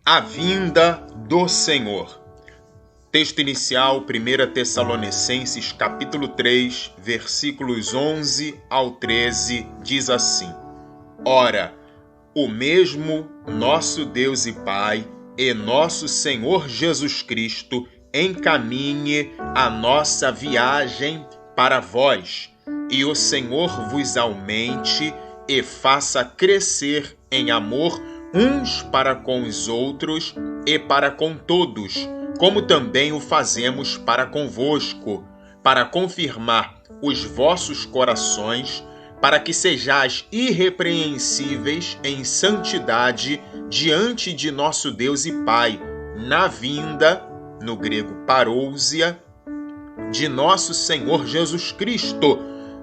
A vinda do Senhor. Texto inicial, 1 Tessalonicenses, capítulo 3, versículos 11 ao 13, diz assim: Ora, o mesmo nosso Deus e Pai e nosso Senhor Jesus Cristo encaminhe a nossa viagem para vós, e o Senhor vos aumente e faça crescer em amor uns para com os outros e para com todos, como também o fazemos para convosco, para confirmar os vossos corações, para que sejais irrepreensíveis em santidade diante de nosso Deus e Pai, na vinda, no grego parousia, de nosso Senhor Jesus Cristo,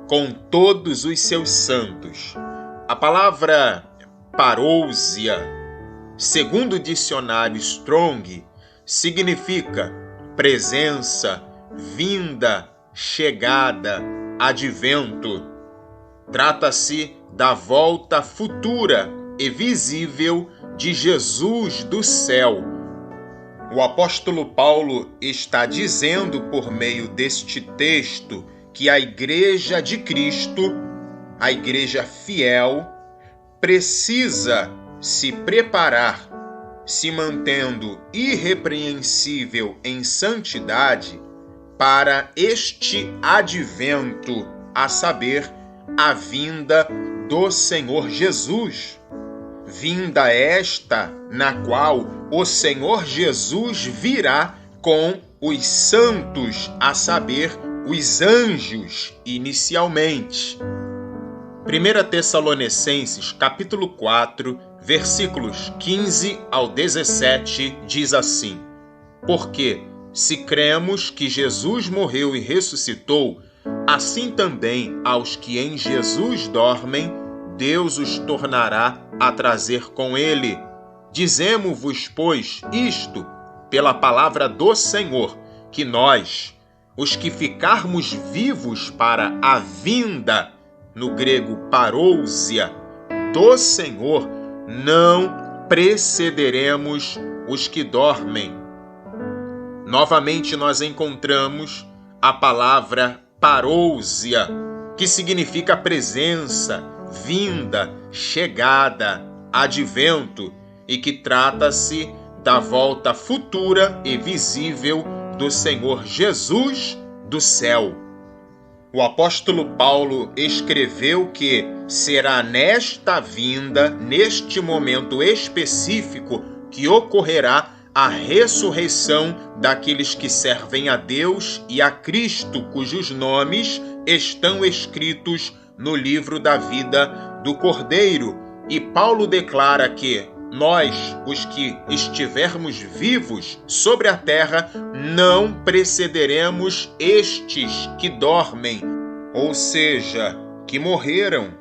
com todos os seus santos. A palavra parousia, segundo o dicionário Strong, significa presença, vinda, chegada, advento. Trata-se da volta futura e visível de Jesus do céu. O apóstolo Paulo está dizendo por meio deste texto que a Igreja de Cristo, a Igreja fiel, precisa se preparar, se mantendo irrepreensível em santidade, para este advento, a saber, a vinda do Senhor Jesus. Vinda esta na qual o Senhor Jesus virá com os santos, a saber, os anjos, inicialmente. 1 Tessalonicenses, capítulo 4, versículos 15 ao 17, diz assim: Porque, se cremos que Jesus morreu e ressuscitou, assim também aos que em Jesus dormem, Deus os tornará a trazer com ele. Dizemo-vos, pois, isto, pela palavra do Senhor, que nós, os que ficarmos vivos para a vinda, no grego parousia, do Senhor, não precederemos os que dormem. Novamente nós encontramos a palavra parousia, que significa presença, vinda, chegada, advento, e que trata-se da volta futura e visível do Senhor Jesus do céu. O apóstolo Paulo escreveu que será nesta vinda, neste momento específico, que ocorrerá a ressurreição daqueles que servem a Deus e a Cristo, cujos nomes estão escritos no livro da vida do Cordeiro. E Paulo declara que nós, os que estivermos vivos sobre a terra, não precederemos estes que dormem, ou seja, que morreram,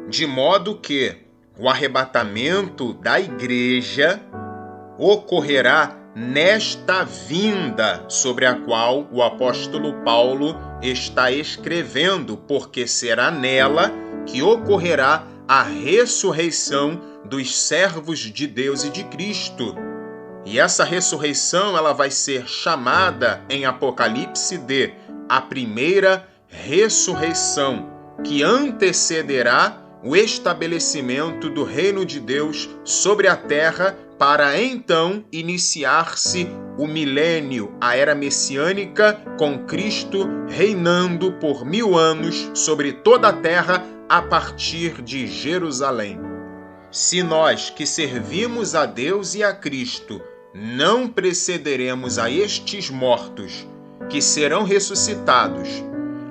de modo que o arrebatamento da igreja ocorrerá nesta vinda sobre a qual o apóstolo Paulo está escrevendo, porque será nela que ocorrerá a ressurreição dos servos de Deus e de Cristo. E essa ressurreição ela vai ser chamada em Apocalipse de a primeira ressurreição, que antecederá o estabelecimento do reino de Deus sobre a terra, para então iniciar-se o milênio, a era messiânica, com Cristo reinando por 1000 anos sobre toda a terra a partir de Jerusalém. Se nós que servimos a Deus e a Cristo não precederemos a estes mortos, que serão ressuscitados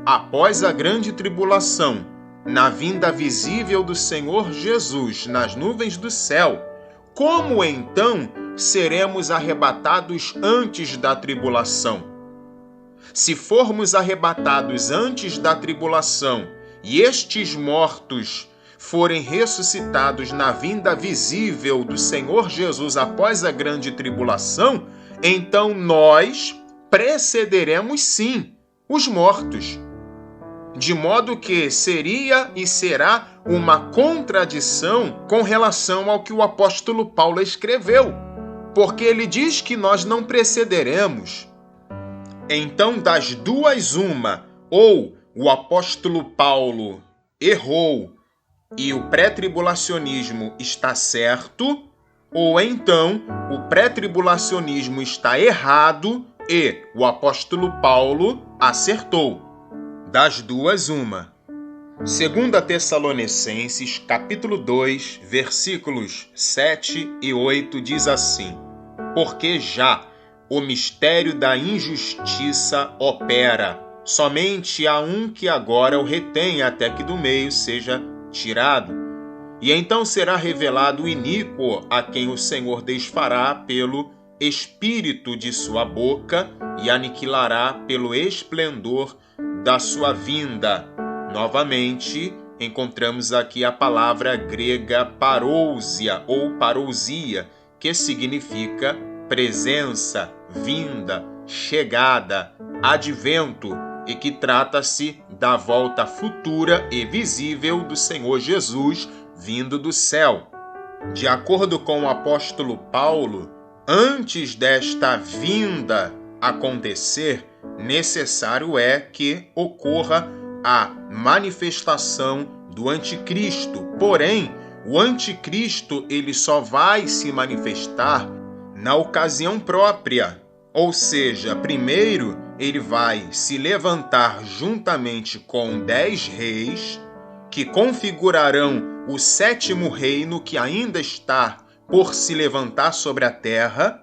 após a grande tribulação, na vinda visível do Senhor Jesus nas nuvens do céu, como então seremos arrebatados antes da tribulação? Se formos arrebatados antes da tribulação e estes mortos forem ressuscitados na vinda visível do Senhor Jesus após a grande tribulação, então nós precederemos sim os mortos. De modo que seria e será uma contradição com relação ao que o apóstolo Paulo escreveu. porque ele diz que nós não precederemos. Então, das duas, uma, ou o apóstolo Paulo errou e o pré-tribulacionismo está certo, ou então o pré-tribulacionismo está errado e o apóstolo Paulo acertou. Das duas, uma. 2 Tessalonicenses, capítulo 2, versículos 7 e 8 diz assim: porque já o mistério da injustiça opera, somente há um que agora o retém até que do meio seja tirado. E então será revelado o iníquo, a quem o Senhor desfará pelo espírito de sua boca e aniquilará pelo esplendor da sua vinda. Novamente, encontramos aqui a palavra grega parousia ou parousia, que significa presença, vinda, chegada, advento, e que trata-se da volta futura e visível do Senhor Jesus vindo do céu. De acordo com o apóstolo Paulo, antes desta vinda acontecer, necessário é que ocorra a manifestação do anticristo. Porém, o anticristo ele só vai se manifestar na ocasião própria. Ou seja, primeiro ele vai se levantar juntamente com 10 reis que configurarão o 7º reino que ainda está por se levantar sobre a terra.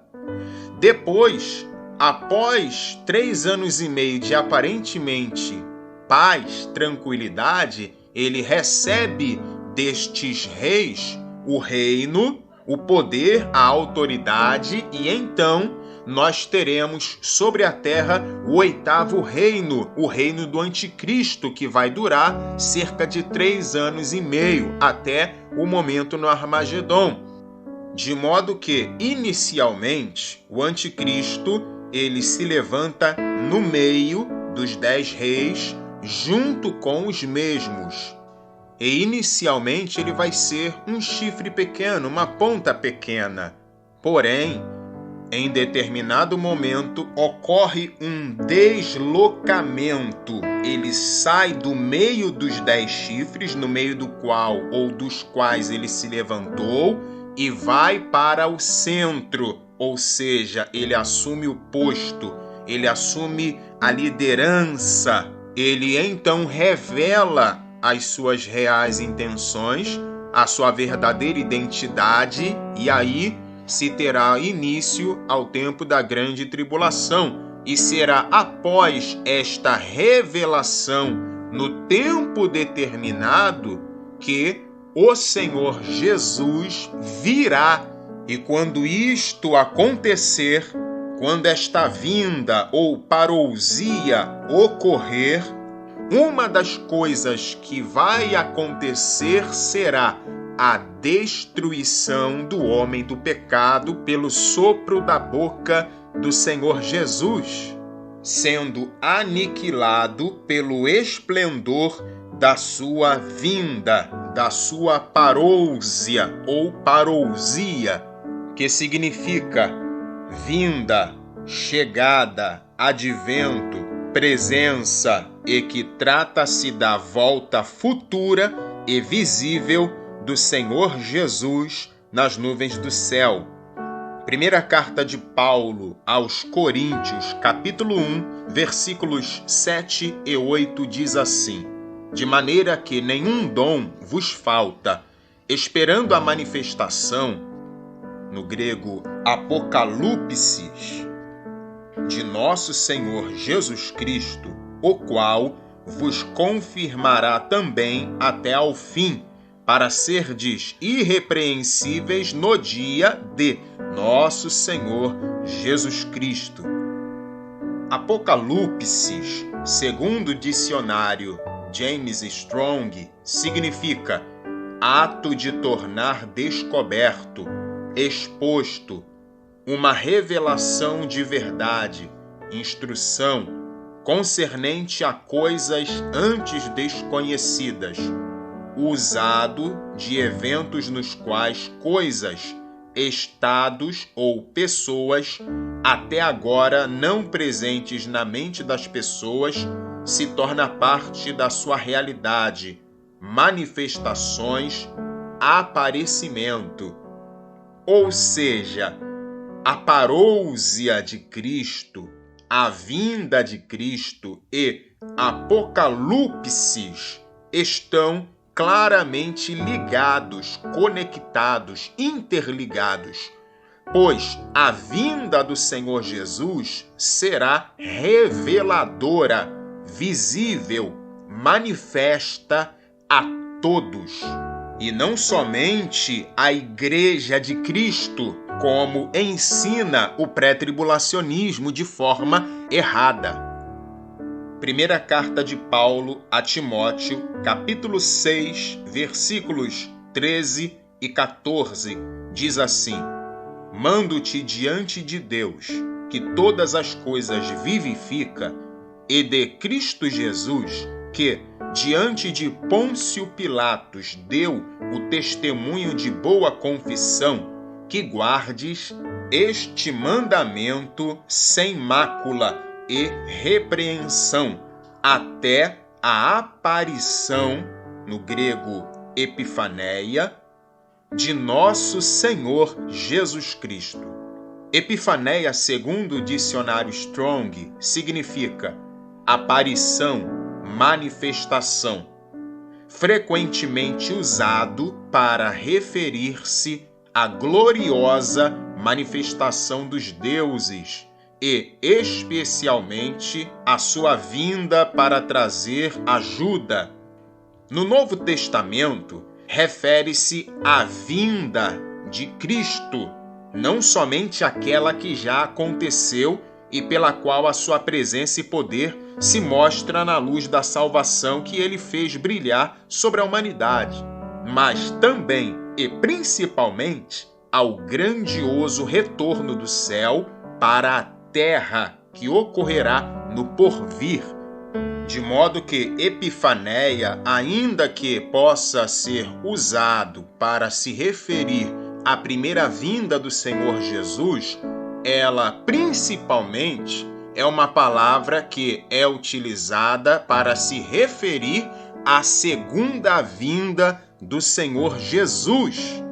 Depois, após 3 anos e meio de aparentemente paz, tranquilidade, ele recebe destes reis o reino, o poder, a autoridade, e então nós teremos sobre a terra o 8º reino, o reino do anticristo, que vai durar cerca de 3 anos e meio, até o momento no Armagedon. De modo que, inicialmente, o anticristo ele se levanta no meio dos 10 reis, junto com os mesmos. E inicialmente ele vai ser um chifre pequeno, uma ponta pequena. Porém, em determinado momento ocorre um deslocamento. Ele sai do meio dos 10 chifres, no meio do qual ou dos quais ele se levantou, e vai para o centro, ou seja, ele assume o posto, ele assume a liderança. Ele então revela as suas reais intenções, a sua verdadeira identidade, e aí se terá início ao tempo da grande tribulação. E será após esta revelação, no tempo determinado, que o Senhor Jesus virá. E quando isto acontecer, quando esta vinda ou parousia ocorrer, uma das coisas que vai acontecer será a destruição do homem do pecado pelo sopro da boca do Senhor Jesus, sendo aniquilado pelo esplendor da sua vinda, da sua parousia ou parousia, que significa vinda, chegada, advento, presença, e que trata-se da volta futura e visível do Senhor Jesus nas nuvens do céu. Primeira carta de Paulo aos Coríntios, capítulo 1, versículos 7 e 8 diz assim: de maneira que nenhum dom vos falta, esperando a manifestação, no grego apocalipsis, de nosso Senhor Jesus Cristo, o qual vos confirmará também até ao fim, para serdes irrepreensíveis no dia de nosso Senhor Jesus Cristo. Apocalipsis, segundo o dicionário James Strong, significa ato de tornar descoberto, exposto, uma revelação de verdade, instrução, concernente a coisas antes desconhecidas, usado de eventos nos quais coisas estados ou pessoas até agora não presentes na mente das pessoas se torna parte da sua realidade, manifestações, aparecimento. Ou seja, a parousia de Cristo, a vinda de Cristo e Apocalipse estão claramente ligados, conectados, interligados, pois a vinda do Senhor Jesus será reveladora, visível, manifesta a todos. E não somente a Igreja de Cristo, como ensina o pré-tribulacionismo de forma errada. Primeira carta de Paulo a Timóteo, capítulo 6, versículos 13 e 14, diz assim: Mando-te diante de Deus, que todas as coisas vivifica, e de Cristo Jesus, que, diante de Pôncio Pilatos, deu o testemunho de boa confissão, que guardes este mandamento sem mácula e repreensão, até a aparição, no grego epifaneia, de nosso Senhor Jesus Cristo. Epifaneia, segundo o dicionário Strong, significa aparição, manifestação, frequentemente usado para referir-se à gloriosa manifestação dos deuses e, especialmente, a sua vinda para trazer ajuda. No Novo Testamento, refere-se à vinda de Cristo, não somente aquela que já aconteceu e pela qual a sua presença e poder se mostra na luz da salvação que ele fez brilhar sobre a humanidade, mas também e principalmente ao grandioso retorno do céu para a terra que ocorrerá no porvir. De modo que epifaneia, ainda que possa ser usado para se referir à primeira vinda do Senhor Jesus, ela principalmente é uma palavra que é utilizada para se referir à segunda vinda do Senhor Jesus,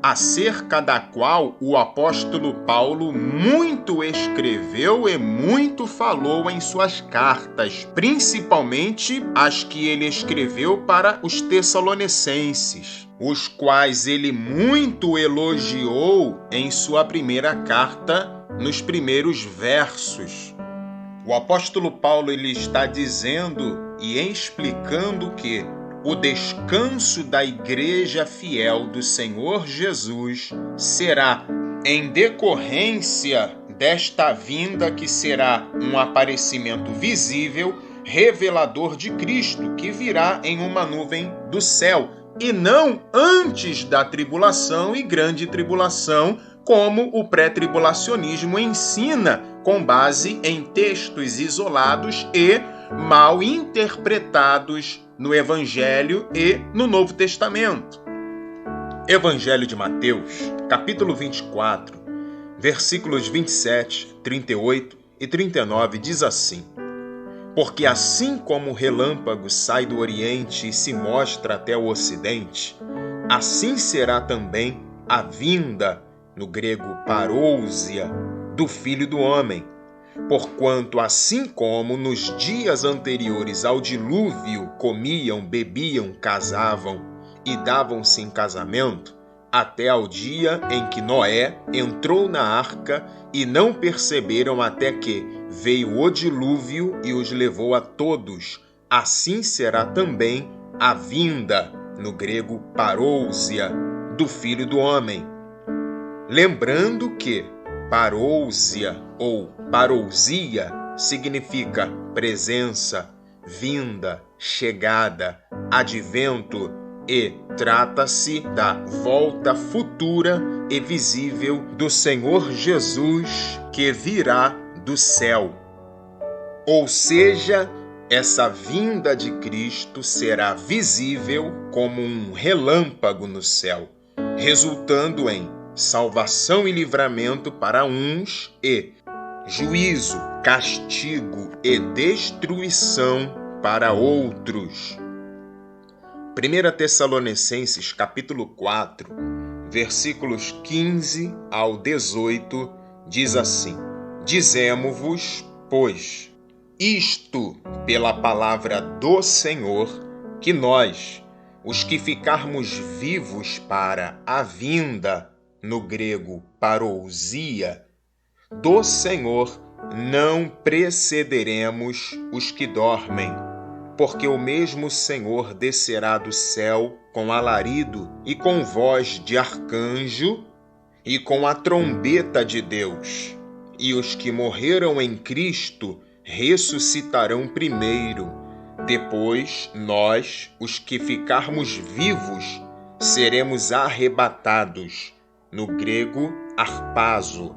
acerca da qual o apóstolo Paulo muito escreveu e muito falou em suas cartas, principalmente as que ele escreveu para os Tessalonicenses, os quais ele muito elogiou em sua primeira carta, nos primeiros versos. O apóstolo Paulo ele está dizendo e explicando que o descanso da igreja fiel do Senhor Jesus será em decorrência desta vinda que será um aparecimento visível, revelador de Cristo, que virá em uma nuvem do céu, e não antes da tribulação e grande tribulação, como o pré-tribulacionismo ensina, com base em textos isolados e mal interpretados no Evangelho e no Novo Testamento. Evangelho de Mateus, capítulo 24, versículos 27, 38 e 39, diz assim: Porque assim como o relâmpago sai do Oriente e se mostra até o Ocidente, assim será também a vinda, no grego parousia, do Filho do Homem. Porquanto, assim como nos dias anteriores ao dilúvio comiam, bebiam, casavam e davam-se em casamento, até ao dia em que Noé entrou na arca e não perceberam até que veio o dilúvio e os levou a todos, assim será também a vinda, no grego parousia, do Filho do Homem. Lembrando que parousia ou parousia significa presença, vinda, chegada, advento e trata-se da volta futura e visível do Senhor Jesus que virá do céu. Ou seja, essa vinda de Cristo será visível como um relâmpago no céu, resultando em salvação e livramento para uns e juízo, castigo e destruição para outros. 1 Tessalonicenses capítulo 4, versículos 15 ao 18, diz assim: Dizemo-vos, pois, isto pela palavra do Senhor, que nós, os que ficarmos vivos para a vinda, no grego parousia, do Senhor, não precederemos os que dormem, porque o mesmo Senhor descerá do céu com alarido e com voz de arcanjo e com a trombeta de Deus. E os que morreram em Cristo ressuscitarão primeiro. Depois, nós, os que ficarmos vivos, seremos arrebatados, no grego harpazo,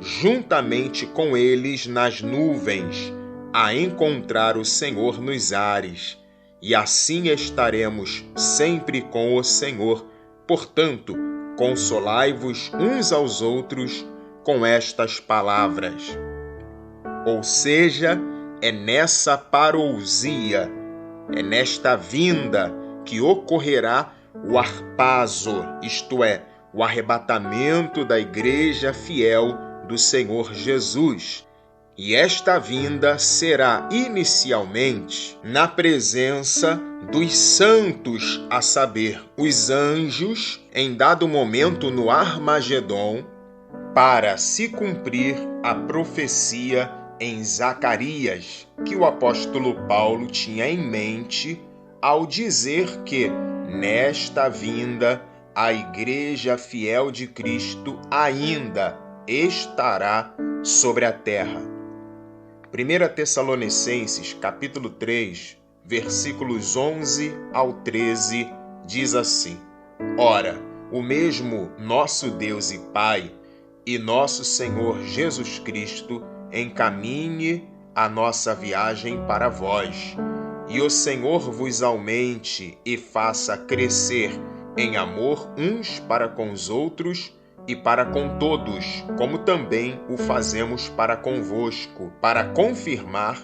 juntamente com eles nas nuvens, a encontrar o Senhor nos ares, e assim estaremos sempre com o Senhor. Portanto, consolai-vos uns aos outros com estas palavras. Ou seja, é nessa parousia, é nesta vinda que ocorrerá o harpazo, isto é, o arrebatamento da igreja fiel do Senhor Jesus. E esta vinda será inicialmente na presença dos santos, a saber, os anjos, em dado momento no Armagedon, para se cumprir a profecia em Zacarias, que o apóstolo Paulo tinha em mente ao dizer que, nesta vinda, a igreja fiel de Cristo ainda estará sobre a terra. 1 Tessalonicenses, capítulo 3, versículos 11 ao 13, diz assim: Ora, o mesmo nosso Deus e Pai e nosso Senhor Jesus Cristo encaminhe a nossa viagem para vós, e o Senhor vos aumente e faça crescer em amor uns para com os outros e para com todos, como também o fazemos para convosco, para confirmar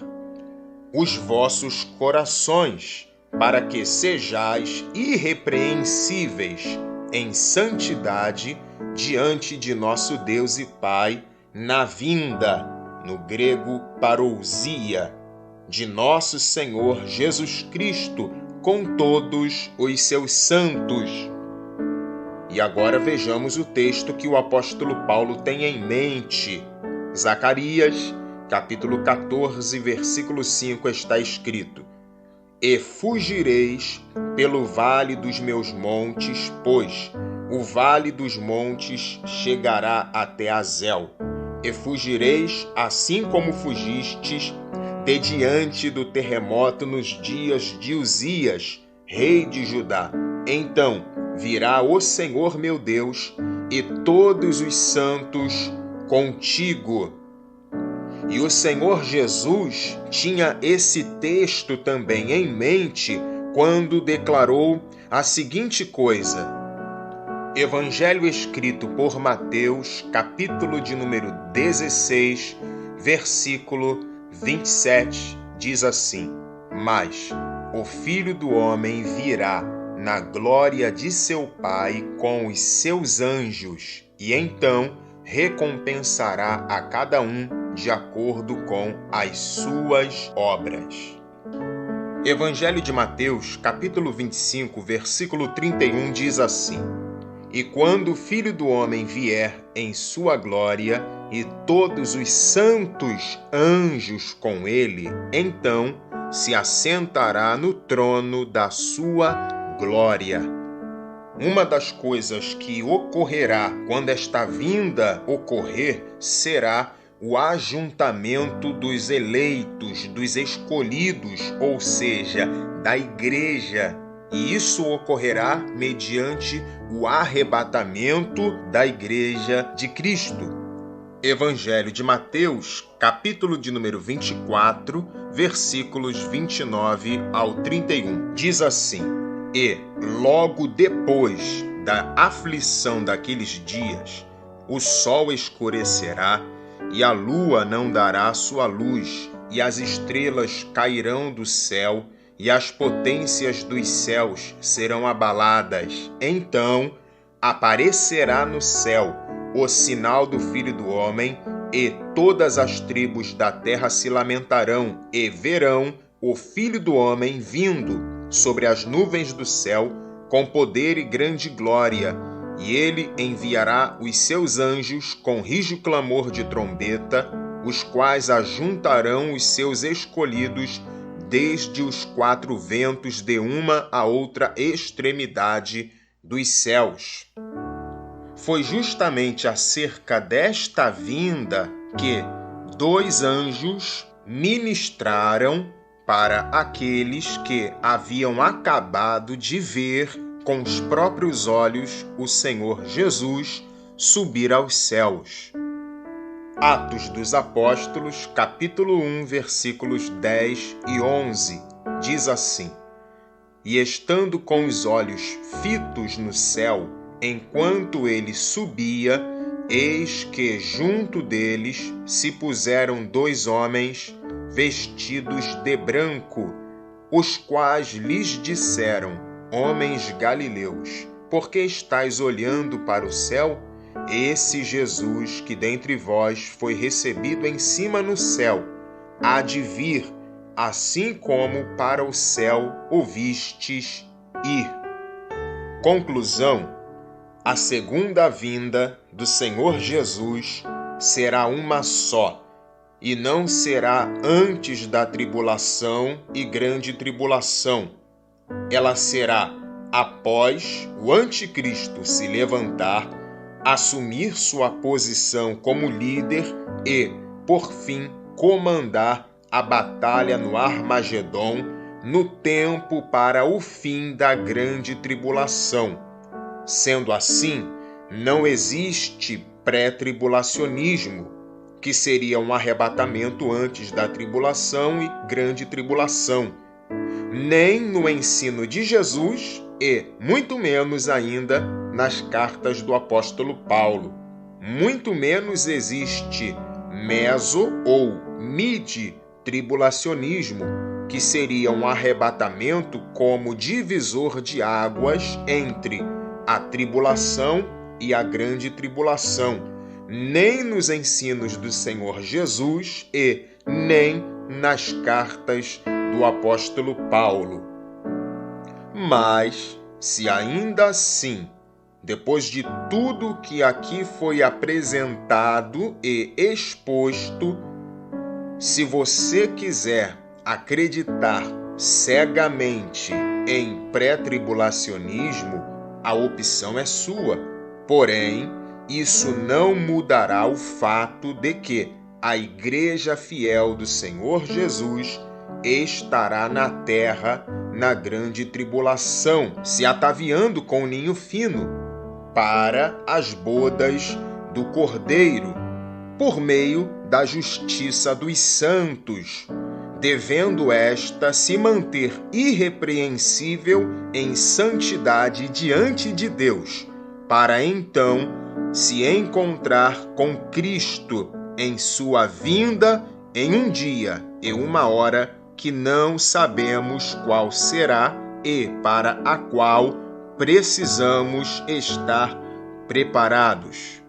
os vossos corações, para que sejais irrepreensíveis em santidade diante de nosso Deus e Pai, na vinda, no grego parousia, de nosso Senhor Jesus Cristo, com todos os seus santos. E agora vejamos o texto que o apóstolo Paulo tem em mente. Zacarias, capítulo 14, versículo 5, está escrito: E fugireis pelo vale dos meus montes, pois o vale dos montes chegará até Azel. E fugireis assim como fugistes de diante do terremoto nos dias de Uzias, rei de Judá. Então virá o Senhor meu Deus e todos os santos contigo. E o Senhor Jesus tinha esse texto também em mente quando declarou a seguinte coisa. Evangelho escrito por Mateus, capítulo de número 16, versículo 27, diz assim: Mas o Filho do Homem virá na glória de seu Pai com os seus anjos, e então recompensará a cada um de acordo com as suas obras. Evangelho de Mateus, capítulo 25, versículo 31, diz assim: E quando o Filho do Homem vier em sua glória, e todos os santos anjos com ele, então se assentará no trono da sua glória. Uma das coisas que ocorrerá quando esta vinda ocorrer será o ajuntamento dos eleitos, dos escolhidos, ou seja, da igreja. E isso ocorrerá mediante o arrebatamento da igreja de Cristo. Evangelho de Mateus, capítulo de número 24, versículos 29 ao 31. Diz assim: E logo depois da aflição daqueles dias, o sol escurecerá, e a lua não dará sua luz, e as estrelas cairão do céu, e as potências dos céus serão abaladas. Então aparecerá no céu o sinal do Filho do Homem, e todas as tribos da terra se lamentarão e verão o Filho do Homem vindo sobre as nuvens do céu com poder e grande glória. E ele enviará os seus anjos com rijo clamor de trombeta, os quais ajuntarão os seus escolhidos desde os quatro ventos de uma a outra extremidade dos céus. Foi justamente acerca desta vinda que 2 anjos ministraram para aqueles que haviam acabado de ver com os próprios olhos o Senhor Jesus subir aos céus. Atos dos Apóstolos, capítulo 1, versículos 10 e 11, diz assim: E estando com os olhos fitos no céu, enquanto ele subia, eis que junto deles se puseram 2 homens vestidos de branco, os quais lhes disseram: Homens galileus, por que estáis olhando para o céu? Esse Jesus que dentre vós foi recebido em cima no céu, há de vir, assim como para o céu o vistes ir. Conclusão: a segunda vinda do Senhor Jesus será uma só, e não será antes da tribulação e grande tribulação. Ela será após o anticristo se levantar, assumir sua posição como líder e, por fim, comandar a batalha no Armagedon, no tempo para o fim da grande tribulação. Sendo assim, não existe pré-tribulacionismo, que seria um arrebatamento antes da tribulação e grande tribulação, nem no ensino de Jesus e, muito menos ainda, nas cartas do apóstolo Paulo. Muito menos existe meso ou midi-tribulacionismo, que seria um arrebatamento como divisor de águas entre a tribulação e a grande tribulação, nem nos ensinos do Senhor Jesus e nem nas cartas do apóstolo Paulo. Mas, se ainda assim, depois de tudo que aqui foi apresentado e exposto, se você quiser acreditar cegamente em pré-tribulacionismo, a opção é sua. Porém, isso não mudará o fato de que a Igreja fiel do Senhor Jesus estará na terra na grande tribulação, se ataviando com o ninho fino para as bodas do Cordeiro, por meio da justiça dos santos, devendo esta se manter irrepreensível em santidade diante de Deus, para então se encontrar com Cristo em sua vinda em um dia e uma hora que não sabemos qual será e para a qual precisamos estar preparados.